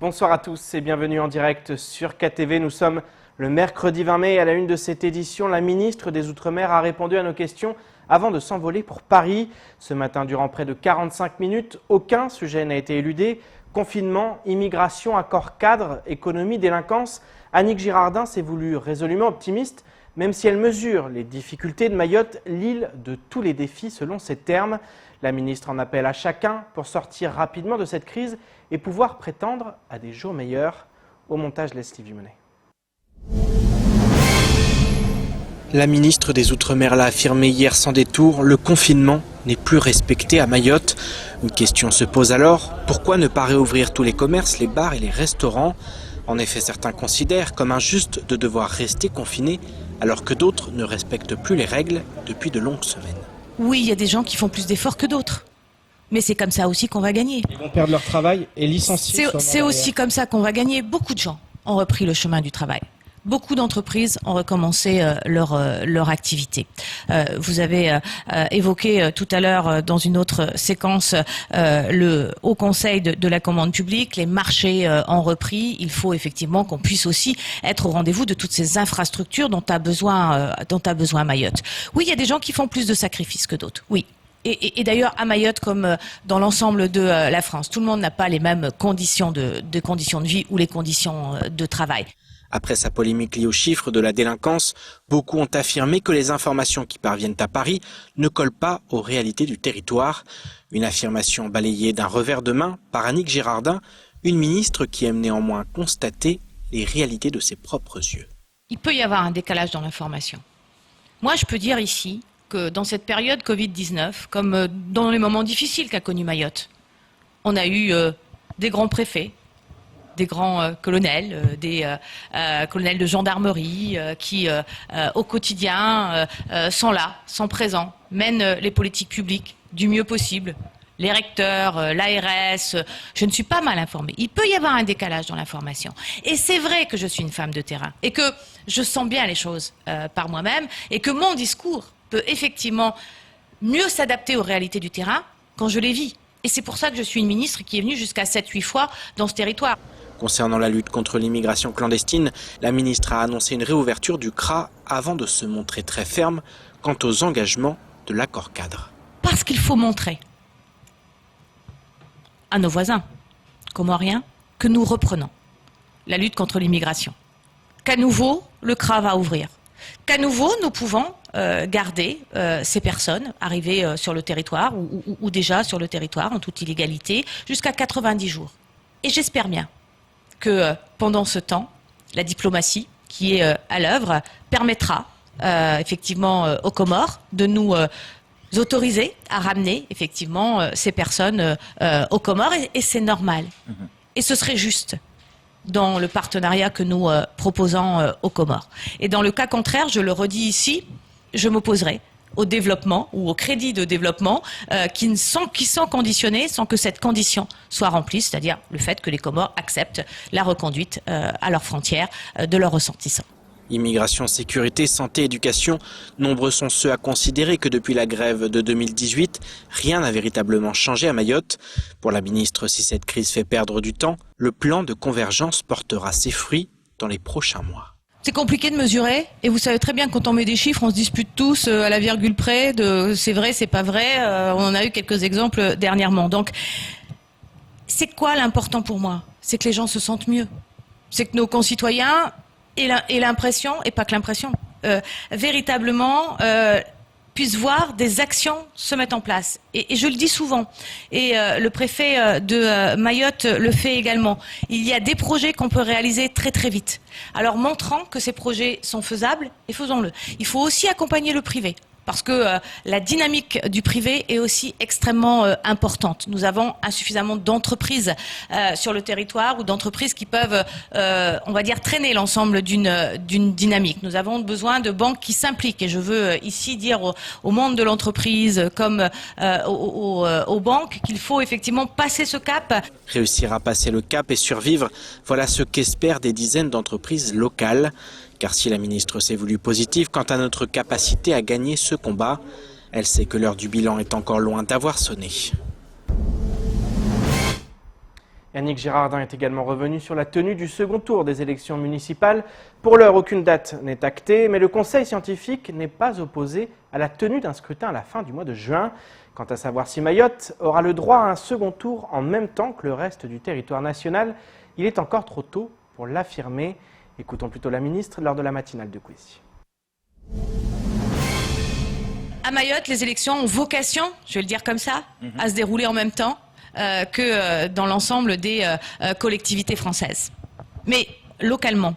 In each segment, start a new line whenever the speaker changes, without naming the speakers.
Bonsoir à tous et bienvenue en direct sur KTV. Nous sommes le mercredi 20 mai. À la une de cette édition, la ministre des Outre-mer a répondu à nos questions avant de s'envoler pour Paris. Ce matin, durant près de 45 minutes, aucun sujet n'a été éludé. Confinement, immigration, accord cadre, économie, délinquance. Annick Girardin s'est voulue résolument optimiste, même si elle mesure les difficultés de Mayotte, l'île de tous les défis selon ses termes. La ministre en appelle à chacun pour sortir rapidement de cette crise et pouvoir prétendre à des jours meilleurs. Au montage, Leslie Vimonet. La ministre des Outre-mer l'a affirmé hier sans détour, le confinement n'est plus respecté à Mayotte. Une question se pose alors, pourquoi ne pas réouvrir tous les commerces, les bars et les restaurants ? En effet, certains considèrent comme injuste de devoir rester confinés alors que d'autres ne respectent plus les règles depuis de longues semaines.
Oui, il y a des gens qui font plus d'efforts que d'autres. Mais c'est comme ça aussi qu'on va gagner.
Ils vont perdre leur travail et licencier.
C'est aussi comme ça qu'on va gagner. Beaucoup de gens ont repris le chemin du travail. Beaucoup d'entreprises ont recommencé leur activité. Vous avez évoqué tout à l'heure dans une autre séquence le Haut Conseil de la commande publique. Les marchés ont repris. Il faut effectivement qu'on puisse aussi être au rendez-vous de toutes ces infrastructures dont a besoin Mayotte. Oui, il y a des gens qui font plus de sacrifices que d'autres. Oui. Et d'ailleurs, à Mayotte, comme dans l'ensemble de la France, tout le monde n'a pas les mêmes conditions de vie ou les conditions de travail.
Après sa polémique liée aux chiffres de la délinquance, beaucoup ont affirmé que les informations qui parviennent à Paris ne collent pas aux réalités du territoire. Une affirmation balayée d'un revers de main par Annick Girardin, une ministre qui aime néanmoins constater les réalités de ses propres yeux.
Il peut y avoir un décalage dans l'information. Moi, je peux dire ici que dans cette période Covid-19, comme dans les moments difficiles qu'a connu Mayotte, on a eu des grands préfets, des grands colonels, des colonels de gendarmerie qui, au quotidien, sont là, sont présents, mènent les politiques publiques du mieux possible. Les recteurs, l'ARS, je ne suis pas mal informée. Il peut y avoir un décalage dans l'information. Et c'est vrai que je suis une femme de terrain et que je sens bien les choses par moi-même et que mon discours peut effectivement mieux s'adapter aux réalités du terrain quand je les vis. Et c'est pour ça que je suis une ministre qui est venue jusqu'à 7-8 fois dans ce territoire.
Concernant la lutte contre l'immigration clandestine, la ministre a annoncé une réouverture du CRA avant de se montrer très ferme quant aux engagements de l'accord cadre.
Parce qu'il faut montrer à nos voisins comoriens que nous reprenons la lutte contre l'immigration. Qu'à nouveau, le CRA va ouvrir. Qu'à nouveau, nous pouvons garder ces personnes arrivées sur le territoire ou déjà sur le territoire en toute illégalité jusqu'à 90 jours. Et j'espère bien que pendant ce temps, la diplomatie qui est à l'œuvre permettra effectivement aux Comores de nous autoriser à ramener effectivement ces personnes aux Comores et c'est normal. Et ce serait juste dans le partenariat que nous proposons aux Comores. Et dans le cas contraire, je le redis ici, je m'opposerai au développement ou au crédit de développement qui sont conditionnés sans que cette condition soit remplie, c'est-à-dire le fait que les Comores acceptent la reconduite à leurs frontières de leurs ressortissants.
Immigration, sécurité, santé, éducation, nombreux sont ceux à considérer que depuis la grève de 2018, rien n'a véritablement changé à Mayotte. Pour la ministre, si cette crise fait perdre du temps, le plan de convergence portera ses fruits dans les prochains mois.
C'est compliqué de mesurer et vous savez très bien que quand on met des chiffres, on se dispute tous à la virgule près de c'est vrai, c'est pas vrai. On en a eu quelques exemples dernièrement. Donc, c'est quoi l'important pour moi ? C'est que les gens se sentent mieux. C'est que nos concitoyens aient l'impression, et pas que l'impression, véritablement puissent voir des actions se mettre en place. Et je le dis souvent, et le préfet de Mayotte le fait également. Il y a des projets qu'on peut réaliser très très vite. Alors montrant que ces projets sont faisables, et faisons-le. Il faut aussi accompagner le privé. Parce que la dynamique du privé est aussi extrêmement importante. Nous avons insuffisamment d'entreprises sur le territoire ou d'entreprises qui peuvent, on va dire, traîner l'ensemble d'une dynamique. Nous avons besoin de banques qui s'impliquent. Et je veux ici dire au monde de l'entreprise comme aux banques qu'il faut effectivement passer ce cap.
Réussir à passer le cap et survivre, voilà ce qu'espèrent des dizaines d'entreprises locales. Car si la ministre s'est voulue positive quant à notre capacité à gagner ce combat, elle sait que l'heure du bilan est encore loin d'avoir sonné. Yannick Girardin est également revenu sur la tenue du second tour des élections municipales. Pour l'heure, aucune date n'est actée, mais le Conseil scientifique n'est pas opposé à la tenue d'un scrutin à la fin du mois de juin. Quant à savoir si Mayotte aura le droit à un second tour en même temps que le reste du territoire national, il est encore trop tôt pour l'affirmer. Écoutons plutôt la ministre lors de la matinale de Kwesi.
À Mayotte, les élections ont vocation, je vais le dire comme ça, à se dérouler en même temps que dans l'ensemble des collectivités françaises. Mais localement,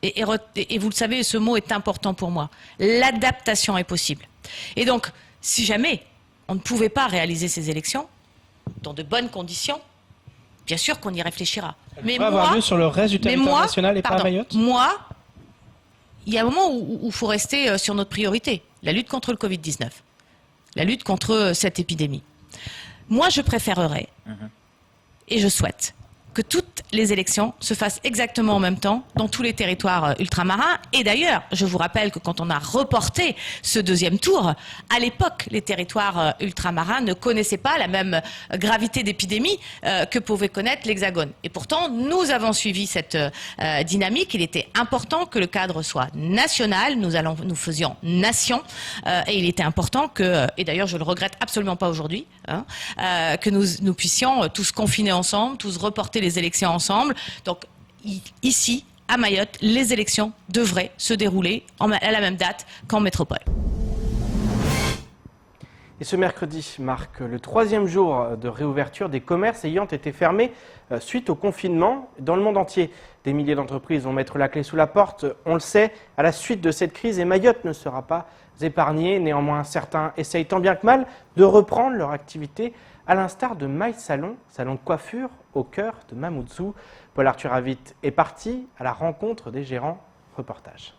et vous le savez, ce mot est important pour moi, l'adaptation est possible. Et donc, si jamais on ne pouvait pas réaliser ces élections dans de bonnes conditions, bien sûr qu'on y réfléchira.
Mais moi, avoir lieu sur le reste du territoire national et pas à Mayotte.
Moi, il y a un moment où il faut rester sur notre priorité, la lutte contre le Covid-19, la lutte contre cette épidémie. Moi, je préférerais, et je souhaite, que toutes les élections se fassent exactement en même temps dans tous les territoires ultramarins. Et d'ailleurs, je vous rappelle que quand on a reporté ce deuxième tour, à l'époque, les territoires ultramarins ne connaissaient pas la même gravité d'épidémie que pouvait connaître l'Hexagone. Et pourtant, nous avons suivi cette dynamique. Il était important que le cadre soit national. Nous faisions nation. Et il était important que, et d'ailleurs je le regrette absolument pas aujourd'hui, que nous puissions tous confiner ensemble, tous reporter les élections ensemble. Donc ici, à Mayotte, les élections devraient se dérouler à la même date qu'en métropole.
Et ce mercredi marque le 3e jour de réouverture des commerces ayant été fermés suite au confinement dans le monde entier. Des milliers d'entreprises vont mettre la clé sous la porte, on le sait, à la suite de cette crise, et Mayotte ne sera pas épargnée. Néanmoins, certains essayent tant bien que mal de reprendre leur activité, à l'instar de My Salon, salon de coiffure au cœur de Mamoudzou. Paul-Arthur Avit est parti à la rencontre des gérants. Reportage.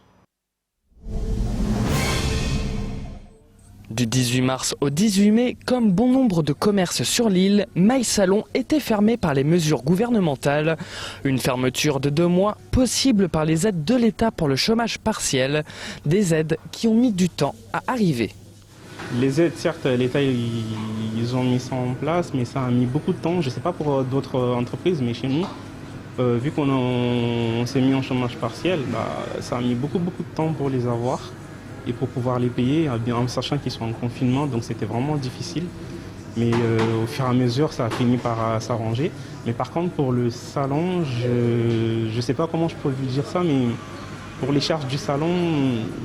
Du 18 mars au 18 mai, comme bon nombre de commerces sur l'île, My Salon était fermé par les mesures gouvernementales. Une fermeture de 2 mois, possible par les aides de l'État pour le chômage partiel, des aides qui ont mis du temps à arriver.
Les aides, certes, l'État, ils ont mis ça en place, mais ça a mis beaucoup de temps. Je ne sais pas pour d'autres entreprises, mais chez nous, vu qu'on s'est mis en chômage partiel, ça a mis beaucoup de temps pour les avoir et pour pouvoir les payer, en sachant qu'ils sont en confinement, donc c'était vraiment difficile. Mais au fur et à mesure, ça a fini par s'arranger. Mais par contre, pour le salon, je ne sais pas comment je peux vous dire ça, mais pour les charges du salon,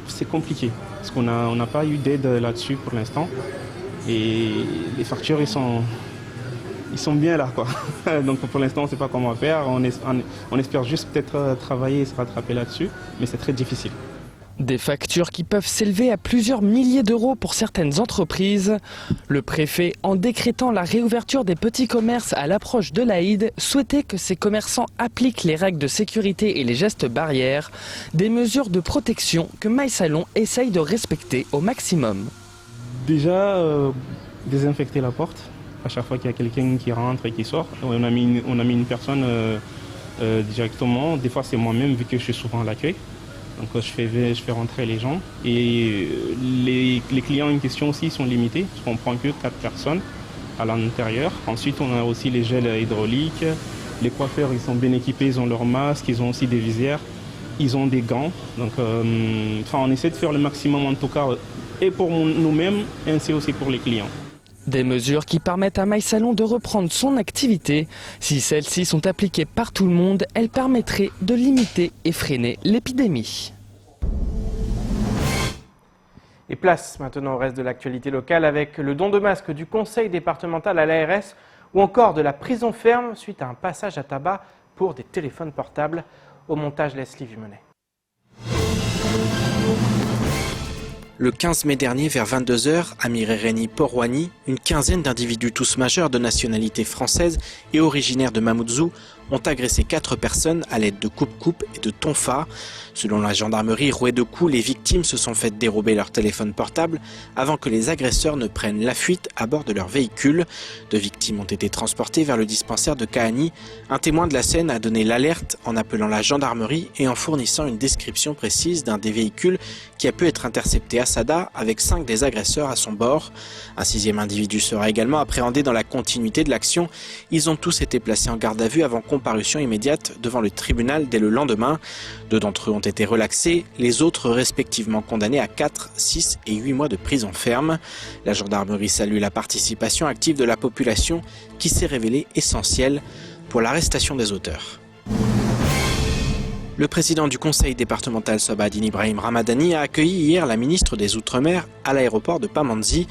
c'est compliqué. Parce qu'on n'a pas eu d'aide là-dessus pour l'instant. Et les factures, ils sont bien là, quoi. Donc pour l'instant, on ne sait pas comment faire. On espère juste peut-être travailler et se rattraper là-dessus. Mais c'est très difficile.
Des factures qui peuvent s'élever à plusieurs milliers d'euros pour certaines entreprises. Le préfet, en décrétant la réouverture des petits commerces à l'approche de l'Aïd, souhaitait que ces commerçants appliquent les règles de sécurité et les gestes barrières, des mesures de protection que My Salon essaye de respecter au maximum.
Déjà, désinfecter la porte à chaque fois qu'il y a quelqu'un qui rentre et qui sort. On a mis une personne directement. Des fois, c'est moi-même, vu que je suis souvent à l'accueil. Donc je fais rentrer les gens et les clients en question aussi sont limités, parce qu'on ne prend que 4 personnes à l'intérieur. Ensuite on a aussi les gels hydrauliques, les coiffeurs ils sont bien équipés, ils ont leurs masques, ils ont aussi des visières, ils ont des gants. Donc on essaie de faire le maximum en tout cas, et pour nous-mêmes, ainsi aussi pour les clients.
Des mesures qui permettent à My Salon de reprendre son activité. Si celles-ci sont appliquées par tout le monde, elles permettraient de limiter et freiner l'épidémie.
Et place maintenant au reste de l'actualité locale avec le don de masques du conseil départemental à l'ARS ou encore de la prison ferme suite à un passage à tabac pour des téléphones portables. Au montage, Leslie Vimenet.
Le 15 mai dernier, vers 22h, à Mirereni Porwani, une quinzaine d'individus tous majeurs de nationalité française et originaires de Mamoudzou ont agressé 4 personnes à l'aide de coupe-coupe et de tonfa. Selon la gendarmerie, rouées de coups, les victimes se sont fait dérober leur téléphone portable avant que les agresseurs ne prennent la fuite à bord de leur véhicule. 2 victimes ont été transportées vers le dispensaire de Kahani. Un témoin de la scène a donné l'alerte en appelant la gendarmerie et en fournissant une description précise d'un des véhicules qui a pu être intercepté à Sada avec 5 des agresseurs à son bord. Un 6e individu sera également appréhendé dans la continuité de l'action. Ils ont tous été placés en garde à vue avant comparution immédiate devant le tribunal dès le lendemain. 2 d'entre eux ont été relaxés, les autres respectivement condamnés à 4, 6 et 8 mois de prison ferme. La gendarmerie salue la participation active de la population qui s'est révélée essentielle pour l'arrestation des auteurs. Le président du conseil départemental Sobhadine Ibrahim Ramadani a accueilli hier la ministre des Outre-mer à l'aéroport de Pamandzi.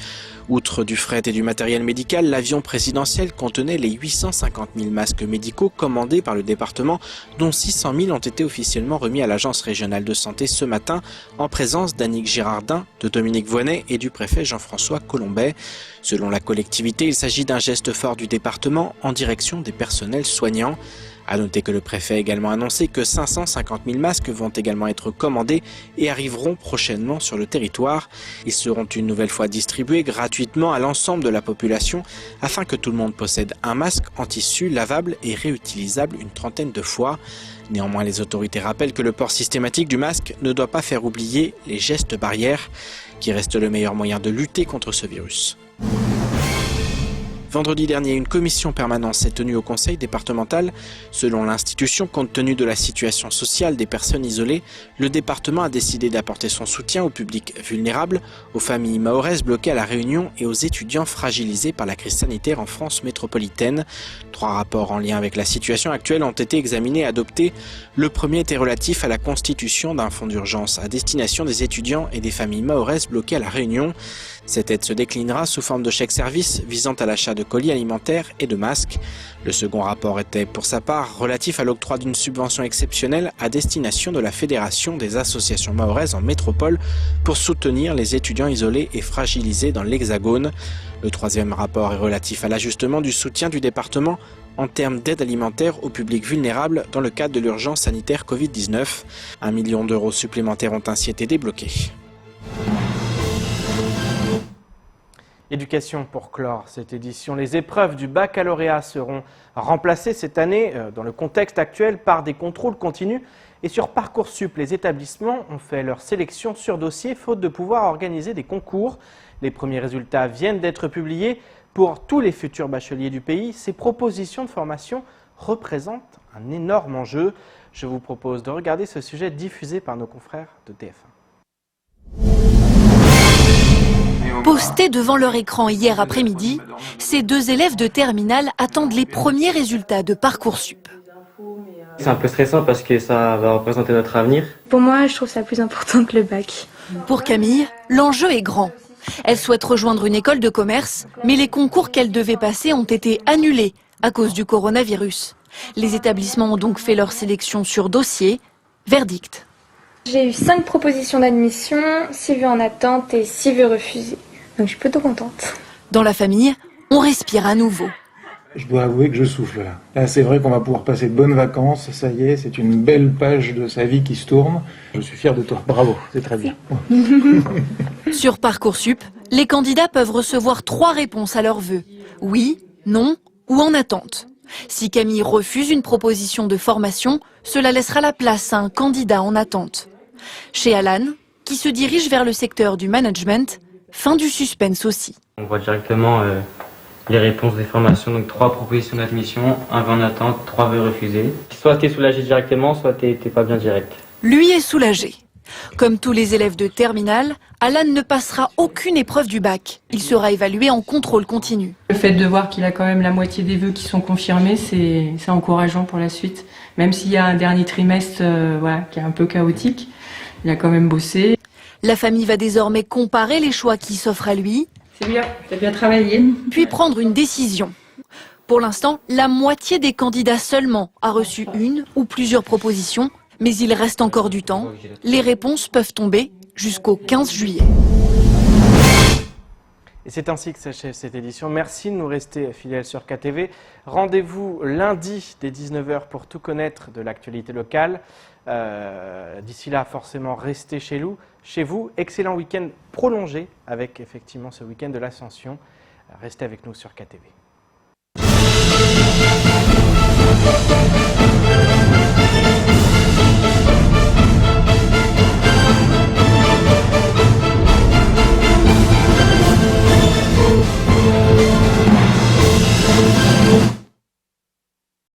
Outre du fret et du matériel médical, l'avion présidentiel contenait les 850 000 masques médicaux commandés par le département, dont 600 000 ont été officiellement remis à l'agence régionale de santé ce matin, en présence d'Annick Girardin, de Dominique Voynet et du préfet Jean-François Colombet. Selon la collectivité, il s'agit d'un geste fort du département en direction des personnels soignants. A noter que le préfet a également annoncé que 550 000 masques vont également être commandés et arriveront prochainement sur le territoire. Ils seront une nouvelle fois distribués gratuitement à l'ensemble de la population afin que tout le monde possède un masque en tissu lavable et réutilisable une trentaine de fois. Néanmoins, les autorités rappellent que le port systématique du masque ne doit pas faire oublier les gestes barrières qui restent le meilleur moyen de lutter contre ce virus. Vendredi dernier, une commission permanente s'est tenue au conseil départemental. Selon l'institution, compte tenu de la situation sociale des personnes isolées, le département a décidé d'apporter son soutien au public vulnérable, aux familles mahoraises bloquées à La Réunion et aux étudiants fragilisés par la crise sanitaire en France métropolitaine. 3 rapports en lien avec la situation actuelle ont été examinés et adoptés. Le premier était relatif à la constitution d'un fonds d'urgence à destination des étudiants et des familles mahoraises bloquées à La Réunion. Cette aide se déclinera sous forme de chèques-services visant à l'achat de colis alimentaires et de masques. Le second rapport était pour sa part relatif à l'octroi d'une subvention exceptionnelle à destination de la Fédération des associations mahoraises en métropole pour soutenir les étudiants isolés et fragilisés dans l'Hexagone. Le troisième rapport est relatif à l'ajustement du soutien du département en termes d'aide alimentaire au public vulnérable dans le cadre de l'urgence sanitaire Covid-19. 1 million d'euros supplémentaires ont ainsi été débloqués.
Éducation pour clore cette édition. Les épreuves du baccalauréat seront remplacées cette année, dans le contexte actuel, par des contrôles continus. Et sur Parcoursup, les établissements ont fait leur sélection sur dossier, faute de pouvoir organiser des concours. Les premiers résultats viennent d'être publiés. Pour tous les futurs bacheliers du pays, ces propositions de formation représentent un énorme enjeu. Je vous propose de regarder ce sujet diffusé par nos confrères de TF1.
Postés devant leur écran hier après-midi, ces 2 élèves de terminale attendent les premiers résultats de Parcoursup.
C'est un peu stressant parce que ça va représenter notre avenir.
Pour moi, je trouve ça plus important que le bac.
Pour Camille, l'enjeu est grand. Elle souhaite rejoindre une école de commerce, mais les concours qu'elle devait passer ont été annulés à cause du coronavirus. Les établissements ont donc fait leur sélection sur dossier. Verdict.
J'ai eu 5 propositions d'admission, 6 vues en attente et 6 vues refusées. Donc je suis plutôt contente.
Dans la famille, on respire à nouveau.
Je dois avouer que je souffle là. Là, c'est vrai qu'on va pouvoir passer de bonnes vacances. Ça y est, c'est une belle page de sa vie qui se tourne. Je suis fier de toi. Bravo, c'est très bien.
Sur Parcoursup, les candidats peuvent recevoir 3 réponses à leurs vœux. Oui, non ou en attente. Si Camille refuse une proposition de formation, cela laissera la place à un candidat en attente. Chez Alan, qui se dirige vers le secteur du management, fin du suspense aussi.
On voit directement les réponses des formations, donc 3 propositions d'admission, 1 vœu en attente, 3 vœux refusés. Soit tu es soulagé directement, soit tu n'es pas bien direct.
Lui est soulagé. Comme tous les élèves de terminale, Alan ne passera aucune épreuve du bac. Il sera évalué en contrôle continu.
Le fait de voir qu'il a quand même la moitié des vœux qui sont confirmés, c'est encourageant pour la suite. Même s'il y a un dernier trimestre qui est un peu chaotique, il a quand même bossé.
La famille va désormais comparer les choix qui s'offrent à lui.
C'est bien, t'as bien travaillé.
Puis prendre une décision. Pour l'instant, la moitié des candidats seulement a reçu une ou plusieurs propositions, mais il reste encore du temps. Les réponses peuvent tomber jusqu'au 15 juillet.
Et c'est ainsi que s'achève cette édition. Merci de nous rester fidèles sur KTV. Rendez-vous lundi dès 19h pour tout connaître de l'actualité locale. D'ici là, forcément, restez chez vous. Excellent week-end prolongé avec effectivement ce week-end de l'Ascension. Restez avec nous sur KTV.